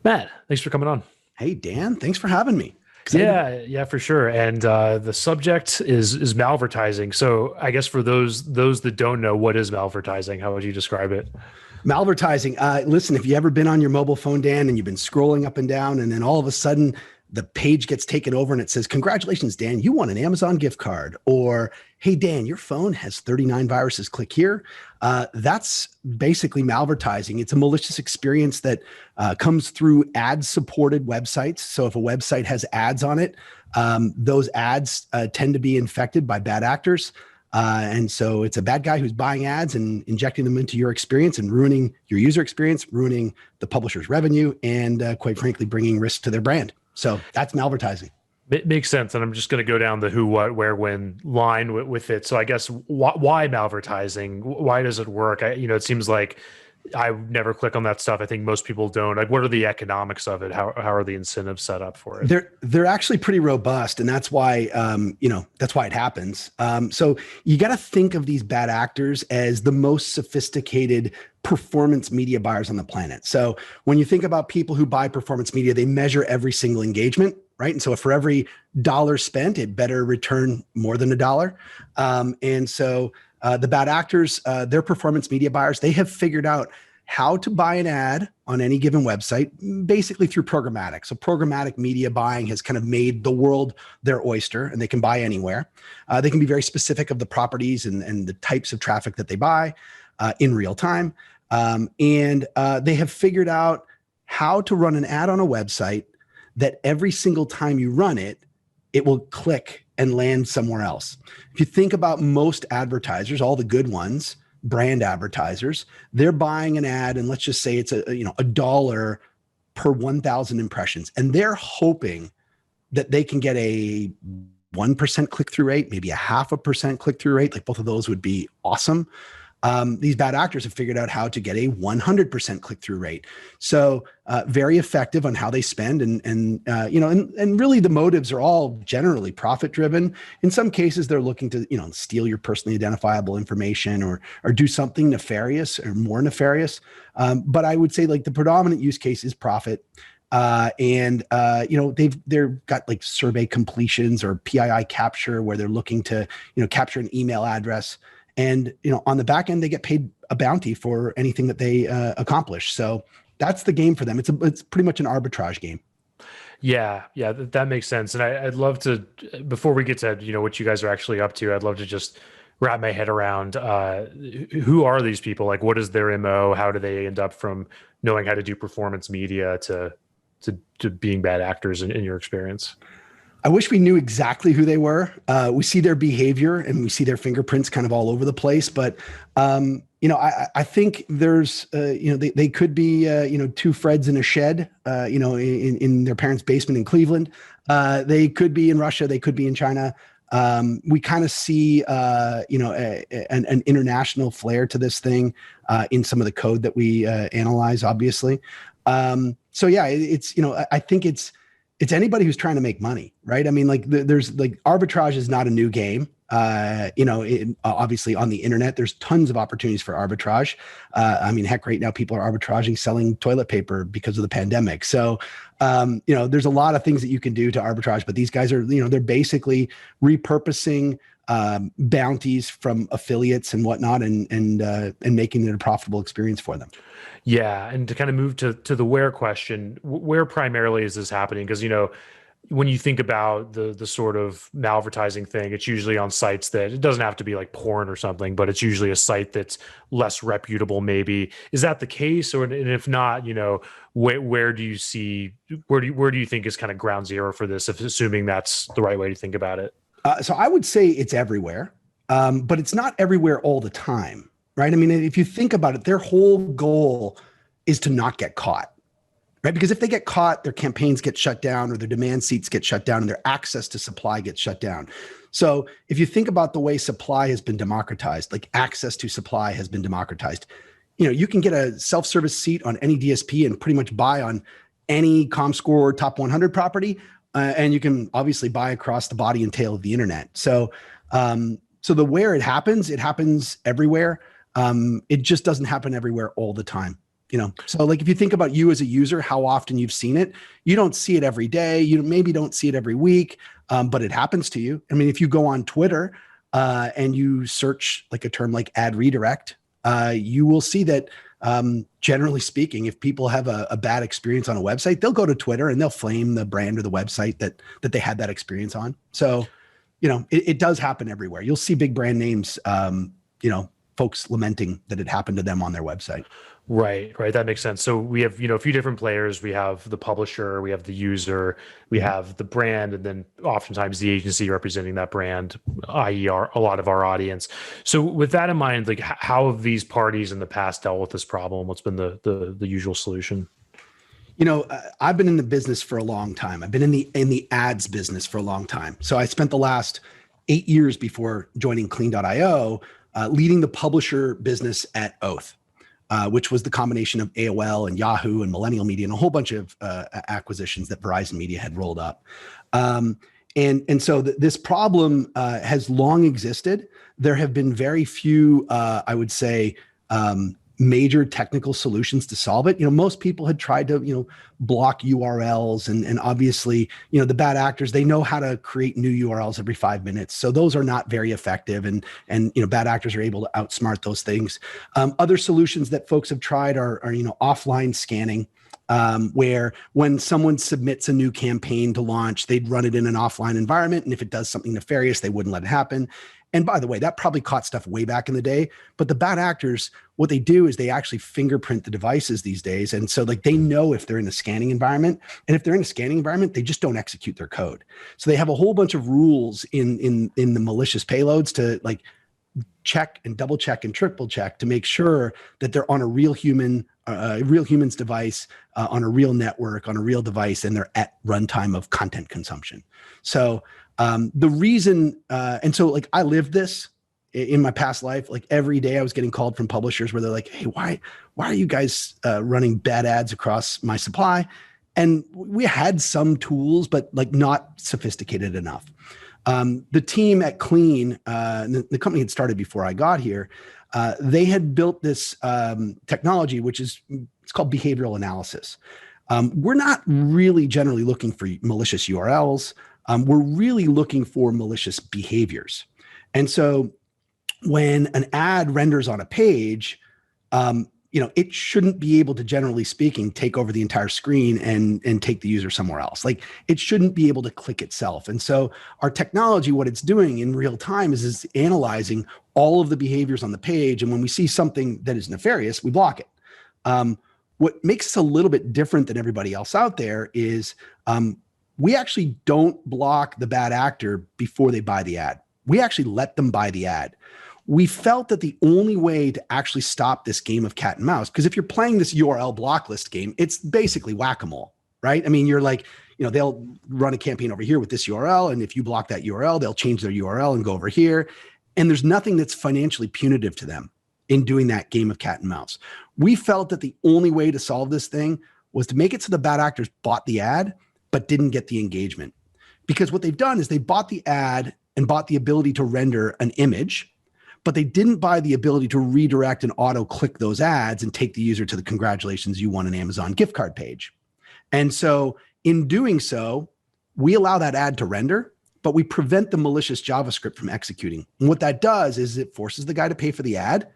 Matt, thanks for coming on. Hey, Dan, thanks for having me. Excited to. Yeah, for sure. And the subject is malvertising. So I guess for those that don't know, what is malvertising? How would you describe it? Malvertising. Listen, if you ever been on your mobile phone, Dan, and you've been scrolling up and down, and then all of a sudden the page gets taken over and it says, "Congratulations, Dan, you won an Amazon gift card," or "Hey, Dan, your phone has 39 viruses. Click here." That's basically malvertising. It's a malicious experience that comes through ad-supported websites. So if a website has ads on it, those ads tend to be infected by bad actors. And so it's a bad guy who's buying ads and injecting them into your experience and ruining your user experience, ruining the publisher's revenue, and quite frankly, bringing risk to their brand. So that's malvertising. It makes sense. And I'm just going to go down the who, what, where, when line with it. So I guess why malvertising? Why does it work? It seems like I never click on that stuff. I think most people don't. Like, what are the economics of it? How are the incentives set up for it? They're actually pretty robust, and that's why that's why it happens. So you got to think of these bad actors as the most sophisticated performance media buyers on the planet. So when you think about people who buy performance media, they measure every single engagement, right? And so for every dollar spent, it better return more than a dollar. And so the bad actors, they're performance media buyers. They have figured out how to buy an ad on any given website, basically through programmatic. So programmatic media buying has kind of made the world their oyster, and they can buy anywhere. They can be very specific of the properties and the types of traffic that they buy in real time. And they have figured out how to run an ad on a website that every single time you run it, it will click and land somewhere else. If you think about most advertisers, all the good ones, brand advertisers, they're buying an ad, and let's just say it's a dollar per 1,000 impressions, and they're hoping that they can get a 1% click-through rate, maybe a 0.5% click-through rate. Like, both of those would be awesome. These bad actors have figured out how to get a 100% click-through rate. So very effective on how they spend, and really the motives are all generally profit-driven. In some cases, they're looking to steal your personally identifiable information or do something nefarious or more nefarious. But I would say, like, the predominant use case is profit. They've got like survey completions or PII capture, where they're looking to capture an email address. And, on the back end, they get paid a bounty for anything that they accomplish. So that's the game for them. It's pretty much an arbitrage game. Yeah, that makes sense. And I'd love to, before we get to what you guys are actually up to, I'd love to just wrap my head around who are these people? Like, what is their MO? How do they end up from knowing how to do performance media to being bad actors in your experience? I wish we knew exactly who they were. We see their behavior and we see their fingerprints kind of all over the place. But, I think there's, they could be, two Freds in a shed, in their parents' basement in Cleveland. They could be in Russia. They could be in China. We kind of see, an international flair to this thing in some of the code that we analyze, obviously. I think it's anybody who's trying to make money, right? I mean, like, there's like, arbitrage is not a new game. Obviously on the internet, there's tons of opportunities for arbitrage. Heck, right now people are arbitraging selling toilet paper because of the pandemic. So, there's a lot of things that you can do to arbitrage, but these guys are, they're basically repurposing bounties from affiliates and whatnot, and making it a profitable experience for them. Yeah, and to kind of move to the where question, where primarily is this happening? Because when you think about the sort of malvertising thing, it's usually on sites that, it doesn't have to be like porn or something, but it's usually a site that's less reputable. Maybe is that the case, and if not, where do you think is kind of ground zero for this? If assuming that's the right way to think about it. So I would say it's everywhere, but it's not everywhere all the time. Right. I mean, if you think about it, their whole goal is to not get caught, right? Because if they get caught, their campaigns get shut down, or their demand seats get shut down, and their access to supply gets shut down. So if you think about the way supply has been democratized, like access to supply has been democratized, you can get a self-service seat on any DSP and pretty much buy on any ComScore top 100 property. And you can obviously buy across the body and tail of the internet. So where it happens everywhere. It just doesn't happen everywhere all the time. So like if you think about you as a user, how often you've seen it, you don't see it every day. You maybe don't see it every week, but it happens to you. I mean, if you go on Twitter and you search like a term like ad redirect, you will see that generally speaking, if people have a bad experience on a website, they'll go to Twitter and they'll flame the brand or the website that they had that experience on. So, it does happen everywhere. You'll see big brand names, folks lamenting that it happened to them on their website. Right. That makes sense. So we have, a few different players. We have the publisher, we have the user, we have the brand, and then oftentimes the agency representing that brand, i.e. a lot of our audience. So with that in mind, like how have these parties in the past dealt with this problem? What's been the usual solution? I've been in the business for a long time. I've been in the ads business for a long time. So I spent the last 8 years before joining Clean.io, leading the publisher business at Oath. Which was the combination of AOL and Yahoo and Millennial Media and a whole bunch of acquisitions that Verizon Media had rolled up. And so this problem has long existed. There have been very few, I would say, major technical solutions to solve it. Most people had tried to, block URLs and obviously, the bad actors, they know how to create new URLs every 5 minutes. So those are not very effective and bad actors are able to outsmart those things. Other solutions that folks have tried are offline scanning. Where when someone submits a new campaign to launch, they'd run it in an offline environment. And if it does something nefarious, they wouldn't let it happen. And by the way, that probably caught stuff way back in the day, but the bad actors, what they do is they actually fingerprint the devices these days. And so like they know if they're in a scanning environment, and if they're in a scanning environment, they just don't execute their code. So they have a whole bunch of rules in the malicious payloads to like check and double check and triple check to make sure that they're on a real human's device, on a real network, on a real device, and they're at runtime of content consumption. So the reason, and so like I lived this in my past life, like every day I was getting called from publishers where they're like, hey, why are you guys running bad ads across my supply? And we had some tools, but like not sophisticated enough. The team at Clean, the company had started before I got here. They had built this technology, it's called behavioral analysis. We're not really generally looking for malicious URLs. We're really looking for malicious behaviors. And so when an ad renders on a page, it shouldn't be able to, generally speaking, take over the entire screen and take the user somewhere else. Like it shouldn't be able to click itself. And so our technology, what it's doing in real time is analyzing all of the behaviors on the page. And when we see something that is nefarious, we block it. What makes us a little bit different than everybody else out there is we actually don't block the bad actor before they buy the ad. We actually let them buy the ad. We felt that the only way to actually stop this game of cat and mouse, because if you're playing this URL block list game, it's basically whack-a-mole, right? I mean, you're like, they'll run a campaign over here with this URL. And if you block that URL, they'll change their URL and go over here. And there's nothing that's financially punitive to them in doing that game of cat and mouse. We felt that the only way to solve this thing was to make it so the bad actors bought the ad, but didn't get the engagement. Because what they've done is they bought the ad and bought the ability to render an image, but they didn't buy the ability to redirect and auto click those ads and take the user to the congratulations, you won an Amazon gift card page. And so in doing so, we allow that ad to render, but we prevent the malicious JavaScript from executing. And what that does is it forces the guy to pay for the ad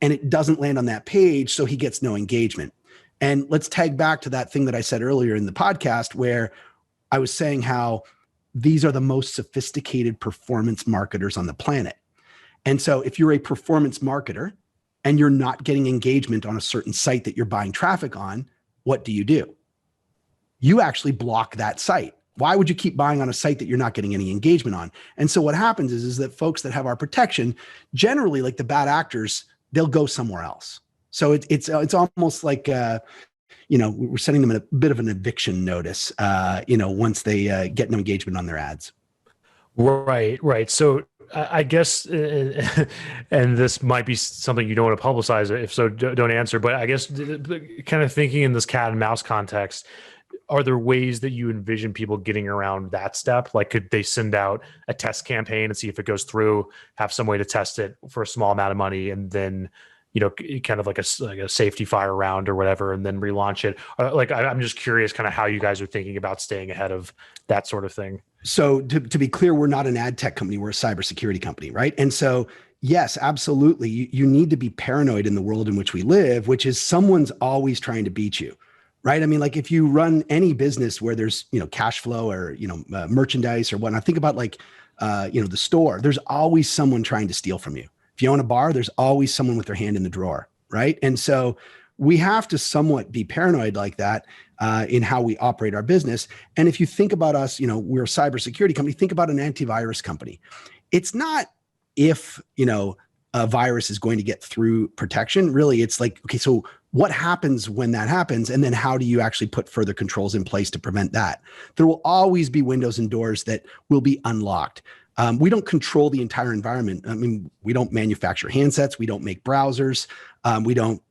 and it doesn't land on that page, so he gets no engagement. And let's tag back to that thing that I said earlier in the podcast where I was saying how these are the most sophisticated performance marketers on the planet. And so if you're a performance marketer and you're not getting engagement on a certain site that you're buying traffic on, what do? You actually block that site. Why would you keep buying on a site that you're not getting any engagement on? And so what happens is that folks that have our protection, generally like the bad actors, they'll go somewhere else. So it's almost like, we're sending them a bit of an eviction notice, once they get no engagement on their ads. Right. So I guess, and this might be something you don't want to publicize. If so, don't answer. But I guess kind of thinking in this cat and mouse context, are there ways that you envision people getting around that step? Like, could they send out a test campaign and see if it goes through, have some way to test it for a small amount of money, and then, kind of like like a safety fire round or whatever, and then relaunch it. Like I'm just curious, kind of how you guys are thinking about staying ahead of that sort of thing. So to be clear, we're not an ad tech company. We're a cybersecurity company, right? And so, yes, absolutely. You need to be paranoid in the world in which we live, which is someone's always trying to beat you, right? I mean, like if you run any business where there's, cash flow or, merchandise or whatnot, think about like, the store, there's always someone trying to steal from you. If you own a bar, there's always someone with their hand in the drawer, right? And so we have to somewhat be paranoid like that in how we operate our business. And if you think about us, we're a cybersecurity company, think about an antivirus company. It's not if, a virus is going to get through protection. Really, it's like, okay, so what happens when that happens? And then how do you actually put further controls in place to prevent that? There will always be windows and doors that will be unlocked. We don't control the entire environment. I mean, we don't manufacture handsets. We don't make browsers. We don't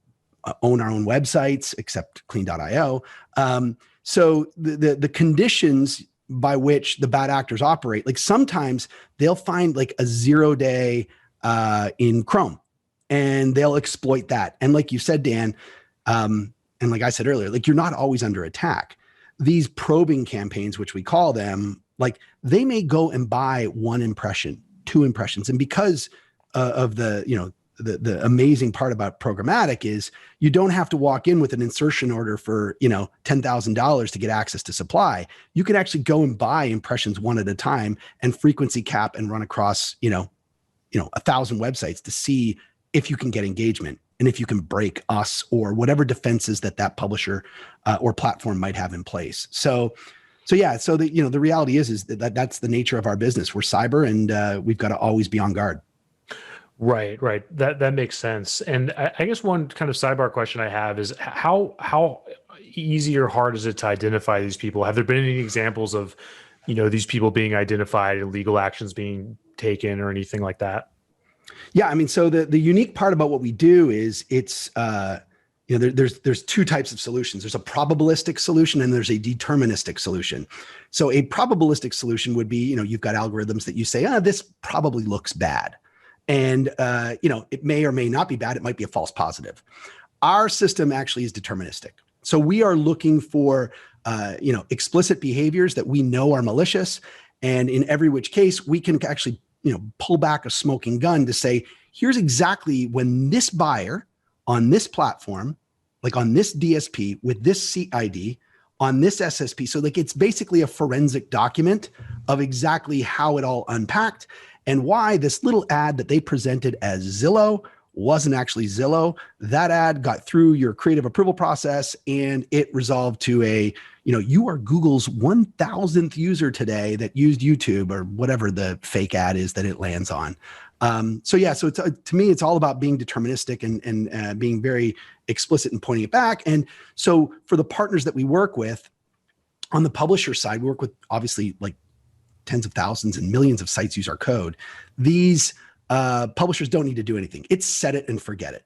own our own websites except clean.io. So the conditions by which the bad actors operate, like sometimes they'll find like a 0-day in Chrome and they'll exploit that. And like you said, Dan, and like I said earlier, like you're not always under attack. These probing campaigns, which we call them, like they may go and buy 1 impression, 2 impressions. And because of the amazing part about programmatic is you don't have to walk in with an insertion order for, $10,000 to get access to supply. You can actually go and buy impressions 1 at a time and frequency cap and run across, 1,000 websites to see if you can get engagement and if you can break us or whatever defenses that publisher or platform might have in place. So the reality is that that's the nature of our business. We're cyber and we've got to always be on guard. Right. That makes sense. And I guess one kind of sidebar question I have is how easy or hard is it to identify these people? Have there been any examples of, these people being identified and legal actions being taken or anything like that? Yeah, I mean, so the unique part about what we do is it's there's 2 types of solutions. There's a probabilistic solution and there's a deterministic solution. So a probabilistic solution would be, you've got algorithms that you say, this probably looks bad. And, it may or may not be bad. It might be a false positive. Our system actually is deterministic. So we are looking for, explicit behaviors that we know are malicious. And in every which case, we can actually, pull back a smoking gun to say, here's exactly when this buyer on this platform, like on this DSP with this seat ID on this SSP. So like, it's basically a forensic document of exactly how it all unpacked and why this little ad that they presented as Zillow wasn't actually Zillow. That ad got through your creative approval process and it resolved to a, you are Google's 1,000th user today that used YouTube or whatever the fake ad is that it lands on. So it's, to me, it's all about being deterministic and being very explicit and pointing it back. And so for the partners that we work with on the publisher side, we work with obviously like tens of thousands and millions of sites use our code. These publishers don't need to do anything. It's set it and forget it.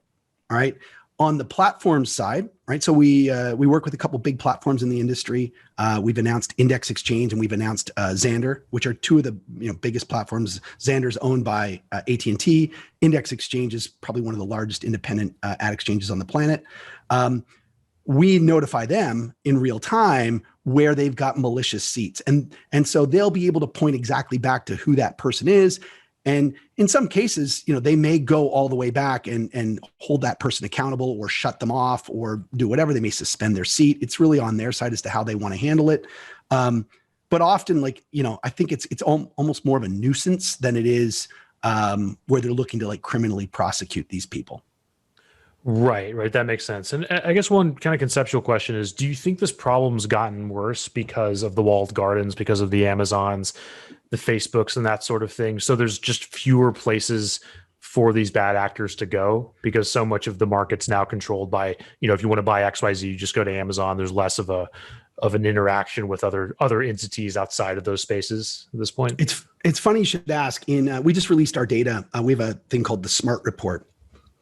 All right. On the platform side, right? So we work with a couple big platforms in the industry. We've announced Index Exchange and we've announced Xandr, which are 2 of the biggest platforms. Xandr is owned by AT&T. Index Exchange is probably one of the largest independent ad exchanges on the planet. We notify them in real time where they've got malicious seats. And so they'll be able to point exactly back to who that person is. And in some cases, they may go all the way back and hold that person accountable or shut them off or do whatever. They may suspend their seat. It's really on their side as to how they want to handle it. But often, I think it's almost more of a nuisance than it is where they're looking to criminally prosecute these people. Right. That makes sense. And I guess one kind of conceptual question is, do you think this problem's gotten worse because of the walled gardens, because of the Amazons, the Facebooks and that sort of thing? So there's just fewer places for these bad actors to go because so much of the market's now controlled by, if you want to buy XYZ, you just go to Amazon. There's less of an interaction with other entities outside of those spaces at this point. It's funny you should ask. We just released our data. We have a thing called the Smart Report,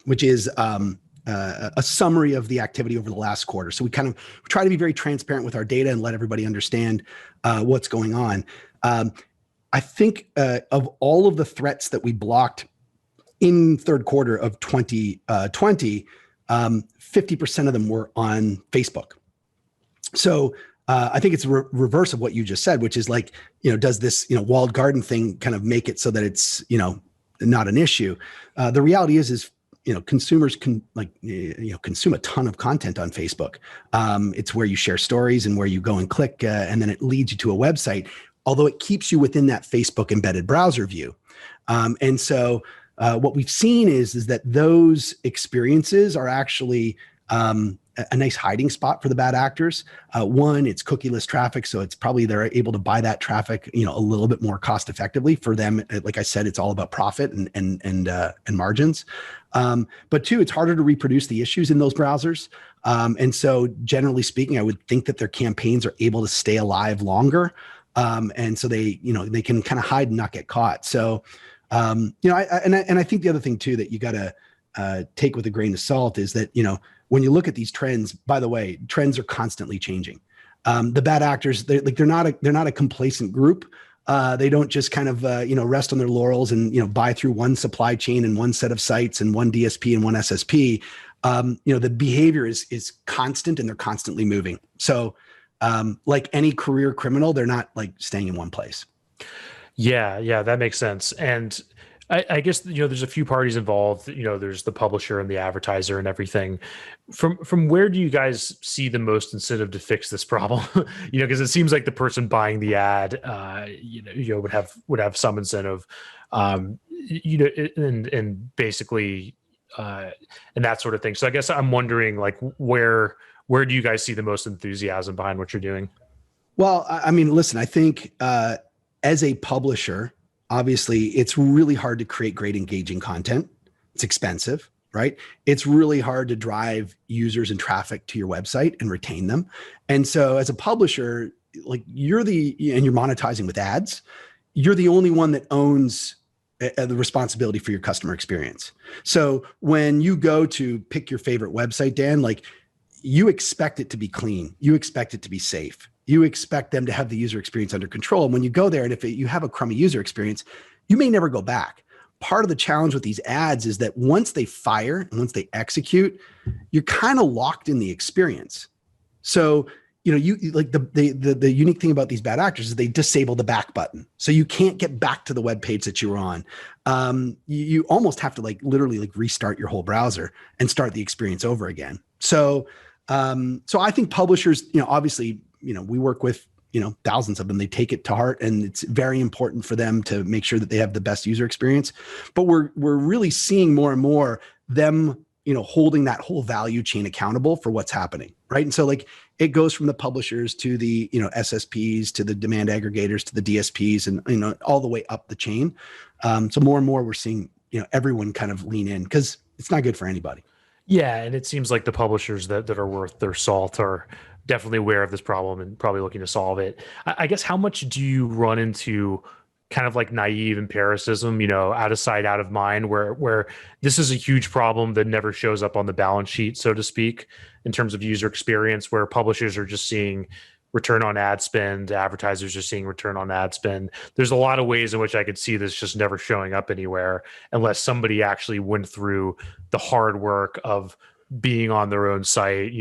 which is a summary of the activity over the last quarter. So we try to be very transparent with our data and let everybody understand what's going on. I think of all of the threats that we blocked in third quarter of 2020, 50% of them were on Facebook. So I think it's a reverse of what you just said, which is like, does this, walled garden thing kind of make it so that it's, not an issue? The reality is, consumers can consume a ton of content on Facebook. It's where you share stories and where you go and click, and then it leads you to a website, although it keeps you within that Facebook embedded browser view. And so what we've seen is that those experiences are actually a nice hiding spot for the bad actors. One, it's cookieless traffic, so it's probably they're able to buy that traffic, a little bit more cost effectively. For them, like I said, it's all about profit and margins. But two, it's harder to reproduce the issues in those browsers. And so, generally speaking, I would think that their campaigns are able to stay alive longer, and so they can kind of hide and not get caught. So, I think the other thing too that you got to take with a grain of salt is that when you look at these trends, by the way, trends are constantly changing. The bad actors, they're not a complacent group. They don't just kind of rest on their laurels and buy through one supply chain and one set of sites and one DSP and one SSP. The behavior is constant and they're constantly moving. So like any career criminal, they're not like staying in one place. Yeah, that makes sense. And I guess there's a few parties involved. There's the publisher and the advertiser and everything. From where do you guys see the most incentive to fix this problem? Because it seems like the person buying the ad, would have some incentive, and basically, and that sort of thing. So I guess I'm wondering, like, where do you guys see the most enthusiasm behind what you're doing? Well, I mean, listen, I think as a publisher, obviously, it's really hard to create great engaging content. It's expensive, right? It's really hard to drive users and traffic to your website and retain them. And so as a publisher, like and you're monetizing with ads, you're the only one that owns the responsibility for your customer experience. So when you go to pick your favorite website, Dan, like you expect it to be clean. You expect it to be safe. You expect them to have the user experience under control. And when you go there, and if you have a crummy user experience, you may never go back. Part of the challenge with these ads is that once they fire and once they execute, you're kind of locked in the experience. So, you like the unique thing about these bad actors is they disable the back button. So you can't get back to the web page that you were on. You almost have to literally restart your whole browser and start the experience over again. So I think publishers, obviously, we work with, thousands of them. They take it to heart, and it's very important for them to make sure that they have the best user experience. But we're really seeing more and more them, holding that whole value chain accountable for what's happening, right? And so it goes from the publishers to the, SSPs, to the demand aggregators, to the DSPs, and, all the way up the chain. So more and more we're seeing, everyone kind of lean in because it's not good for anybody. Yeah, and it seems like the publishers that are worth their salt are definitely aware of this problem and probably looking to solve it. I guess how much do you run into kind of like naive empiricism, out of sight, out of mind, where this is a huge problem that never shows up on the balance sheet, so to speak, in terms of user experience, where publishers are just seeing return on ad spend, advertisers are seeing return on ad spend. There's a lot of ways in which I could see this just never showing up anywhere unless somebody actually went through the hard work of being on their own site,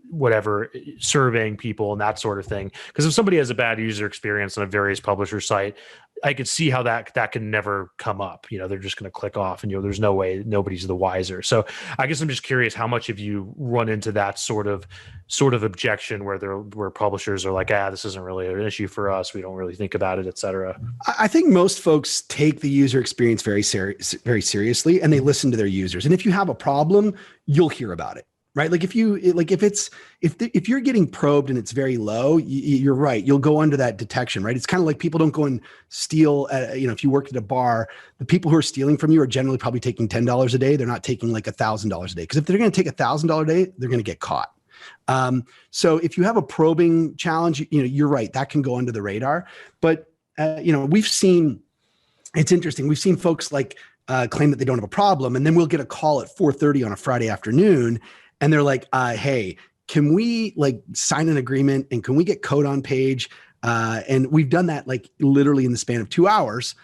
whatever, surveying people and that sort of thing. Because if somebody has a bad user experience on a various publisher site, I could see how that can never come up. They're just going to click off, and there's no way, nobody's the wiser. So I guess I'm just curious, how much have you run into that sort of objection where publishers are like, this isn't really an issue for us, we don't really think about it, et cetera? I think most folks take the user experience very seriously, and they listen to their users. And if you have a problem, you'll hear about it, right? Like if you're getting probed and it's very low, you're right. You'll go under that detection, right? It's kind of like people don't go and steal. If you work at a bar, the people who are stealing from you are generally probably taking $10 a day. They're not taking like $1,000 a day, because if they're going to take $1,000 a day, they're going to get caught. So if you have a probing challenge, you're right, that can go under the radar. But we've seen, it's interesting. We've seen folks claim that they don't have a problem, and then we'll get a call at 4:30 on a Friday afternoon, and they're like, hey, can we sign an agreement, and can we get code on page? And we've done that literally in the span of 2 hours.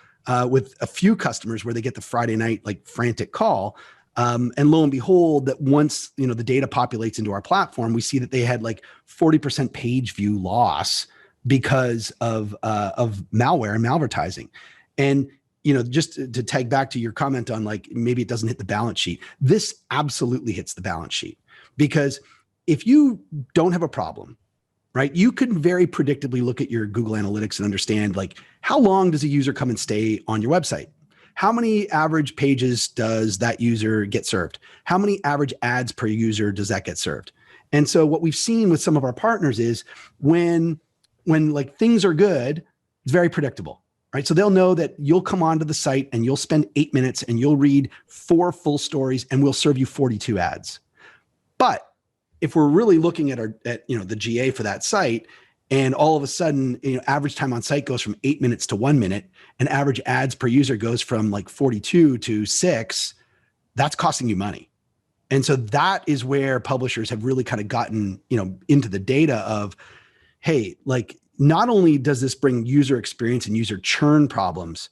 with a few customers where they get the Friday night like frantic call. And lo and behold, that once the data populates into our platform, we see that they had like 40% page view loss because of malware and malvertising. And just to tag back to your comment on like maybe it doesn't hit the balance sheet. This absolutely hits the balance sheet, because if you don't have a problem, right, you could very predictably look at your Google Analytics and understand like how long does a user come and stay on your website? How many average pages does that user get served? How many average ads per user does that get served? And so what we've seen with some of our partners is when like things are good, it's very predictable, right? So they'll know that you'll come onto the site and you'll spend 8 minutes and you'll read 4 full stories and we'll serve you 42 ads. But if we're really looking at the GA for that site, and all of a sudden, average time on site goes from 8 minutes to 1 minute, and average ads per user goes from like 42 to 6, that's costing you money. And so that is where publishers have really kind of gotten, into the data of, hey, like not only does this bring user experience and user churn problems,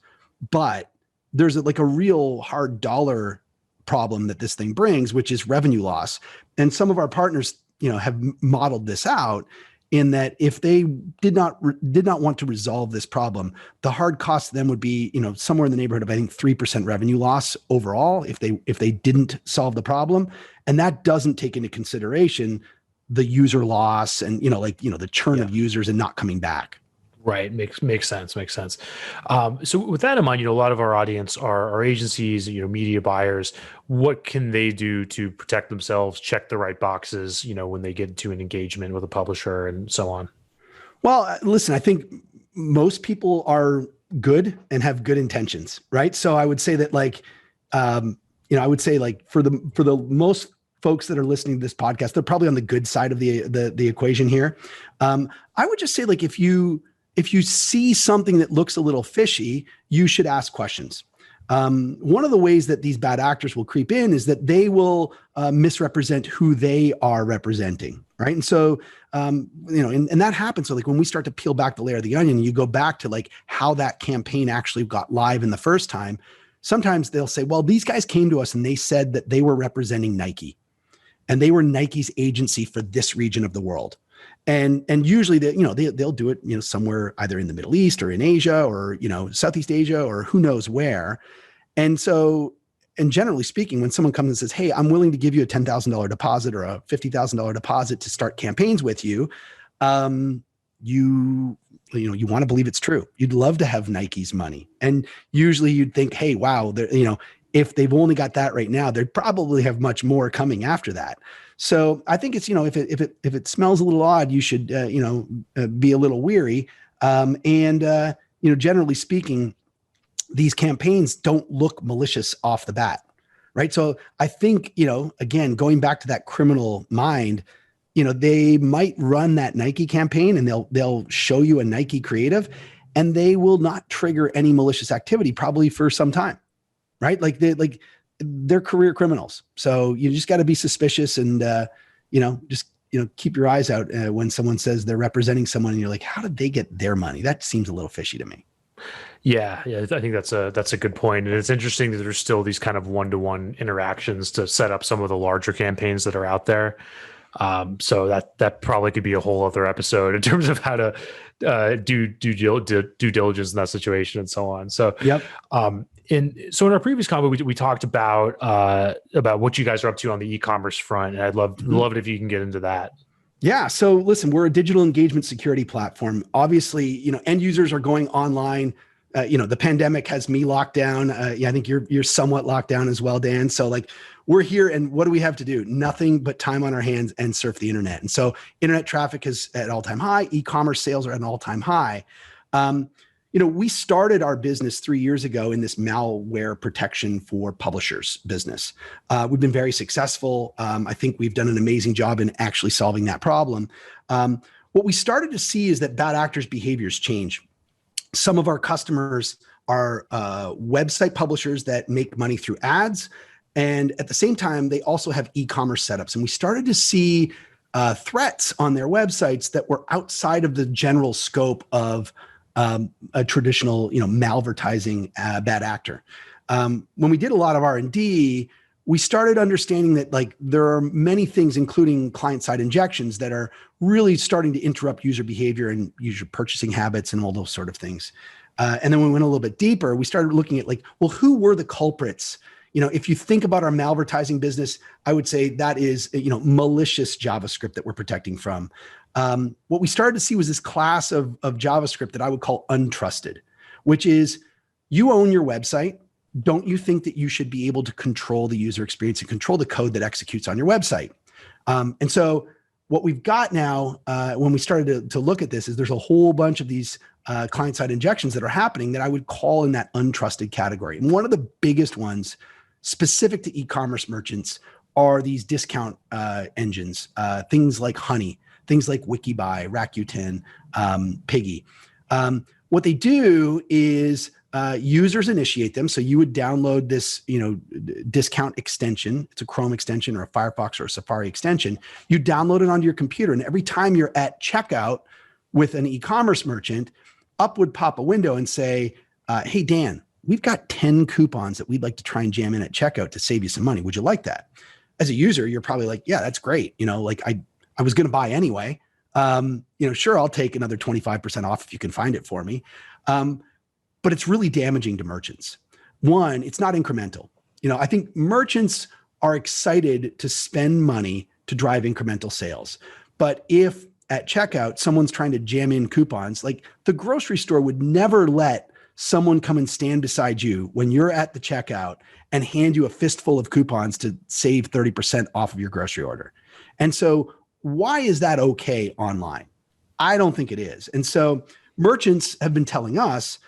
but there's like a real hard dollar problem that this thing brings, which is revenue loss. And some of our partners, have modeled this out in that if they did not want to resolve this problem, the hard cost to them would be, somewhere in the neighborhood of, I think, 3% revenue loss overall if they didn't solve the problem. And that doesn't take into consideration the user loss and, the churn of users and not coming back. Right. Makes sense. So with that in mind, a lot of our audience are agencies, media buyers. What can they do to protect themselves, check the right boxes, when they get into an engagement with a publisher and so on? Well, listen, I think most people are good and have good intentions, right? So I would say that I would say like for the most folks that are listening to this podcast, they're probably on the good side of the equation here. I would just say like, if you see something that looks a little fishy, you should ask questions. One of the ways that these bad actors will creep in is that they will misrepresent who they are representing, right? And so, and that happens. So like when we start to peel back the layer of the onion, you go back to like how that campaign actually got live in the first time. Sometimes they'll say, well, these guys came to us and they said that they were representing Nike and they were Nike's agency for this region of the world. And usually they'll do it, somewhere either in the Middle East or in Asia or, Southeast Asia or who knows where. And so, and generally speaking, when someone comes and says, hey, I'm willing to give you a $10,000 deposit or a $50,000 deposit to start campaigns with you, you want to believe it's true. You'd love to have Nike's money. And usually you'd think, hey, wow, if they've only got that right now, they'd probably have much more coming after that. So I think it's, if it smells a little odd, you should, be a little weary. Generally speaking, these campaigns don't look malicious off the bat, right? So I think, again, going back to that criminal mind, they might run that Nike campaign and they'll show you a Nike creative and they will not trigger any malicious activity probably for some time, right? They're career criminals. So you just got to be suspicious and, keep your eyes out when someone says they're representing someone and you're like, how did they get their money? That seems a little fishy to me. Yeah. I think that's a good point. And it's interesting that there's still these kind of one-to-one interactions to set up some of the larger campaigns that are out there. So that probably could be a whole other episode in terms of how to do due diligence in that situation and so on. So, yep. So in our previous convo, we talked about what you guys are up to on the e-commerce front, and I'd love it if you can get into that. Yeah. So listen, we're a digital engagement security platform. Obviously, end users are going online. The pandemic has me locked down. I think you're somewhat locked down as well, Dan. So we're here, and what do we have to do? Nothing but time on our hands and surf the internet. And so internet traffic is at all-time high. E-commerce sales are at an all-time high. We started our business 3 years ago in this malware protection for publishers business. We've been very successful. I think we've done an amazing job in actually solving that problem. What we started to see is that bad actors' behaviors change. Some of our customers are website publishers that make money through ads. And at the same time, they also have e-commerce setups. And we started to see threats on their websites that were outside of the general scope of a traditional, malvertising bad actor. When we did a lot of R&D, we started understanding that like there are many things, including client-side injections, that are really starting to interrupt user behavior and user purchasing habits and all those sort of things. And then we went a little bit deeper. We started looking at like, well, who were the culprits? If you think about our malvertising business, I would say that is, malicious JavaScript that we're protecting from. What we started to see was this class of JavaScript that I would call untrusted, which is you own your website. Don't you think that you should be able to control the user experience and control the code that executes on your website? And so what we've got now, when we started to look at this, is there's a whole bunch of these client-side injections that are happening that I would call in that untrusted category. And one of the biggest ones specific to e-commerce merchants are these discount engines, things like Honey, things like Wikibuy, Rakuten, Piggy. What they do is users initiate them. So you would download this, discount extension. It's a Chrome extension or a Firefox or a Safari extension. You download it onto your computer, and every time you're at checkout with an e-commerce merchant, up would pop a window and say, hey, Dan, we've got 10 coupons that we'd like to try and jam in at checkout to save you some money. Would you like that? As a user, you're probably like, yeah, that's great. I was going to buy anyway. Sure, I'll take another 25% off if you can find it for me. But it's really damaging to merchants. One, it's not incremental. I think merchants are excited to spend money to drive incremental sales. But if at checkout, someone's trying to jam in coupons, like the grocery store would never let someone come and stand beside you when you're at the checkout and hand you a fistful of coupons to save 30% off of your grocery order. And so why is that okay online? I don't think it is. And so merchants have been telling us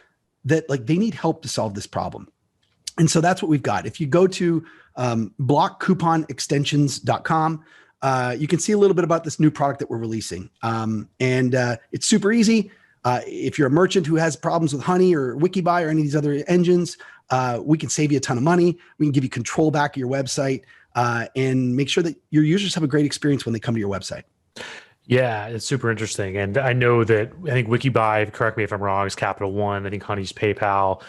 that like they need help to solve this problem. And so that's what we've got. If you go to blockcouponextensions.com, you can see a little bit about this new product that we're releasing. It's super easy. If you're a merchant who has problems with Honey or Wikibuy or any of these other engines, we can save you a ton of money. We can give you control back of your website and make sure that your users have a great experience when they come to your website. Yeah, it's super interesting. And I know that I think Wikibuy, correct me if I'm wrong, is Capital One. I think Honey's PayPal.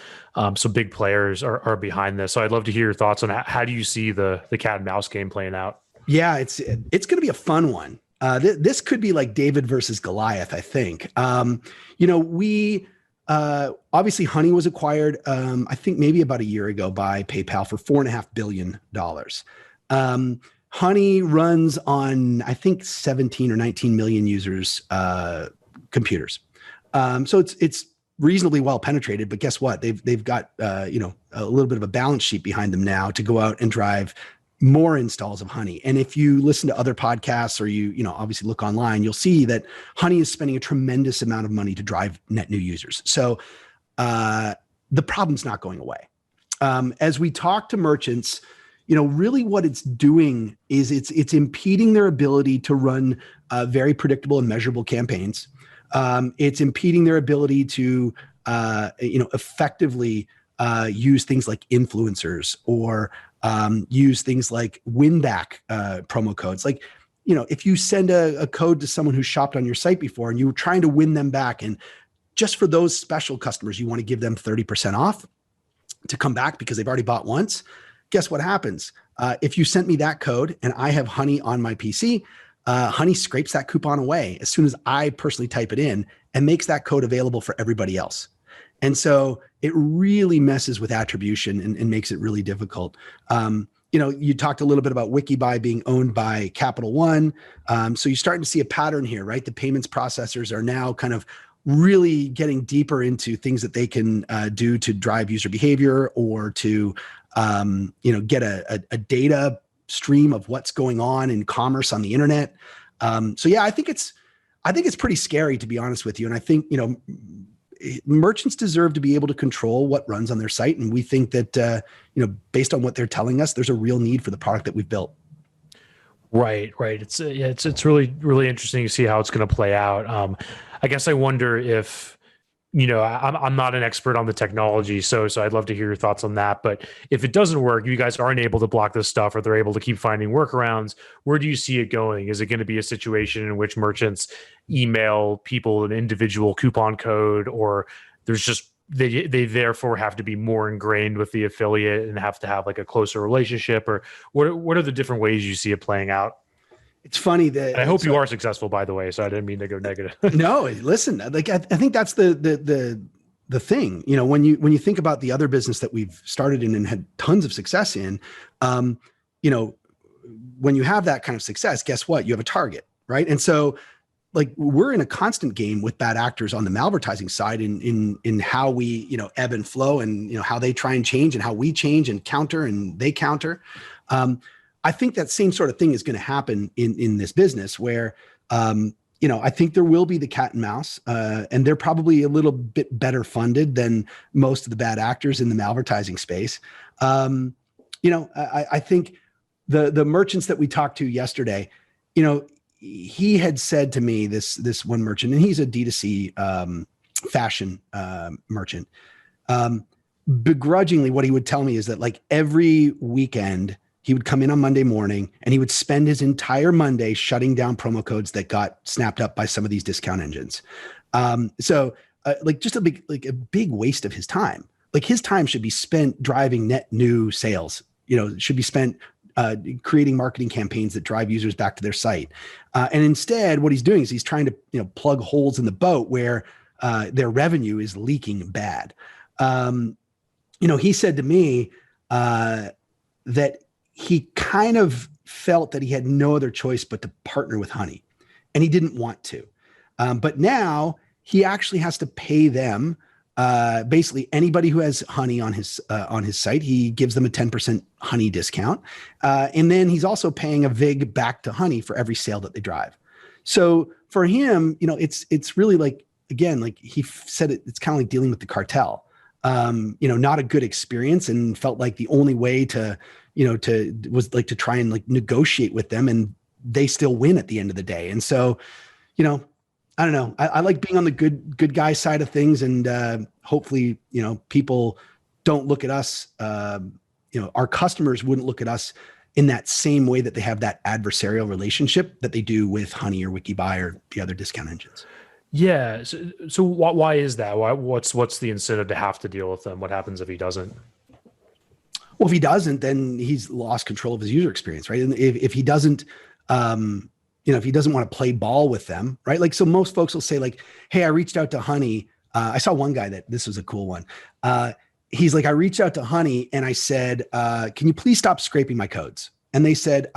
So big players are behind this. So I'd love to hear your thoughts on how do you see the cat and mouse game playing out? Yeah, it's going to be a fun one. This could be like David versus Goliath, I think. We obviously Honey was acquired, I think maybe about a year ago by PayPal for $4.5 billion. Honey runs on, I think, 17 or 19 million users' computers. So it's reasonably well penetrated, but guess what? They've got a little bit of a balance sheet behind them now to go out and drive more installs of Honey. And if you listen to other podcasts or you obviously look online, you'll see that Honey is spending a tremendous amount of money to drive net new users. So the problem's not going away. As we talk to merchants, really what it's doing is it's impeding their ability to run very predictable and measurable campaigns. It's impeding their ability to, effectively use things like influencers or use things like win-back promo codes. Like, if you send a code to someone who shopped on your site before and you were trying to win them back, and just for those special customers, you want to give them 30% off to come back because they've already bought once. Guess what happens? If you sent me that code and I have Honey on my PC, Honey scrapes that coupon away as soon as I personally type it in and makes that code available for everybody else. And so it really messes with attribution and makes it really difficult. You talked a little bit about Wikibuy being owned by Capital One. So you're starting to see a pattern here, right? The payments processors are now kind of really getting deeper into things that they can do to drive user behavior or to get a data stream of what's going on in commerce on the internet. So yeah, I think it's pretty scary, to be honest with you. And I think, merchants deserve to be able to control what runs on their site. And we think that, based on what they're telling us, there's a real need for the product that we've built. Right. It's really, really interesting to see how it's going to play out. I guess I wonder if I'm not an expert on the technology, so I'd love to hear your thoughts on that. But if it doesn't work, you guys aren't able to block this stuff, or they're able to keep finding workarounds. Where do you see it going? Is it going to be a situation in which merchants email people an individual coupon code, or there's just they therefore have to be more ingrained with the affiliate and have to have like a closer relationship, or what are the different ways you see it playing out? It's funny that, and I hope you are successful, by the way. So I didn't mean to go negative. No, listen, like I think that's the thing. When you think about the other business that we've started in and had tons of success in, when you have that kind of success, guess what? You have a target, right? And so, like, we're in a constant game with bad actors on the malvertising side in how we ebb and flow, and how they try and change, and how we change and counter and they counter. I think that same sort of thing is going to happen in this business where, I think there will be the cat and mouse, and they're probably a little bit better funded than most of the bad actors in the malvertising space. I think the merchants that we talked to yesterday, he had said to me, this one merchant, and he's a D2C fashion merchant. Begrudgingly, what he would tell me is that, like, every weekend, he would come in on Monday morning and he would spend his entire Monday shutting down promo codes that got snapped up by some of these discount engines. Just a big waste of his time. Like, his time should be spent driving net new sales, should be spent creating marketing campaigns that drive users back to their site. And instead, what he's doing is he's trying to, plug holes in the boat where their revenue is leaking bad. He said to me that he kind of felt that he had no other choice but to partner with Honey, and he didn't want to. But now he actually has to pay them. Basically, anybody who has Honey on his site, he gives them a 10% Honey discount. And then he's also paying a VIG back to Honey for every sale that they drive. So for him, it's really like, again, like he said, it's kind of like dealing with the cartel. Not a good experience, and felt like the only way to try and like negotiate with them, and they still win at the end of the day. And so, I don't know. I like being on the good guy side of things, and hopefully, people don't look at us. Our customers wouldn't look at us in that same way that they have that adversarial relationship that they do with Honey or WikiBuy or the other discount engines. Yeah. So why is that? What's the incentive to have to deal with them? What happens if he doesn't? Well, if he doesn't, then he's lost control of his user experience, right? And if he doesn't, if he doesn't want to play ball with them, right? Like, so most folks will say, like, hey, I reached out to Honey. I saw one guy that this was a cool one. He's like, I reached out to Honey and I said, can you please stop scraping my codes? And they said,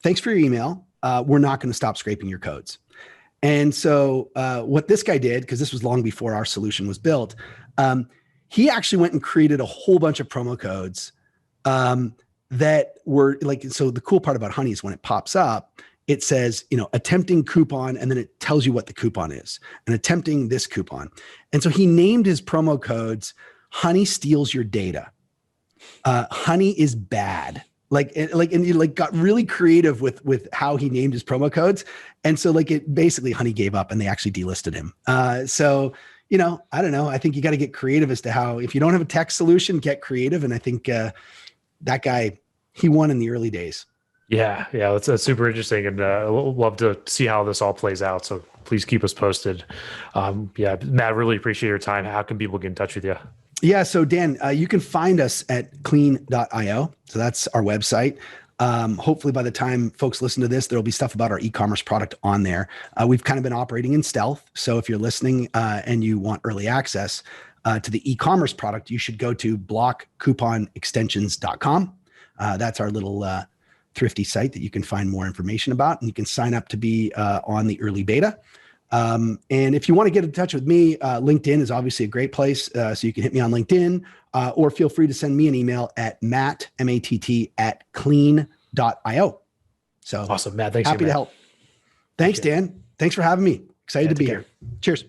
thanks for your email. We're not going to stop scraping your codes. And so what this guy did, because this was long before our solution was built, he actually went and created a whole bunch of promo codes that were like, so the cool part about Honey is when it pops up, it says, attempting coupon, and then it tells you what the coupon is, and attempting this coupon. And so he named his promo codes, Honey steals your data. Honey is bad. And he got really creative with how he named his promo codes. And so it basically, Honey gave up and they actually delisted him. I don't know. I think you got to get creative as to how, if you don't have a tech solution, get creative. And I think that guy, he won in the early days. Yeah. That's super interesting. And we'll love to see how this all plays out. So please keep us posted. Matt, really appreciate your time. How can people get in touch with you? Yeah. So Dan, you can find us at clean.io. So that's our website. Hopefully by the time folks listen to this, there'll be stuff about our e-commerce product on there. We've kind of been operating in stealth. So if you're listening and you want early access to the e-commerce product, you should go to blockcouponextensions.com. That's our little thrifty site that you can find more information about, and you can sign up to be on the early beta. And if you want to get in touch with me, LinkedIn is obviously a great place. So you can hit me on LinkedIn, or feel free to send me an email at matt, M-A-T-T, at clean.io. So awesome, Matt. Thanks. Happy to help. Thanks, Dan. Thanks for having me. Excited to be here. Cheers.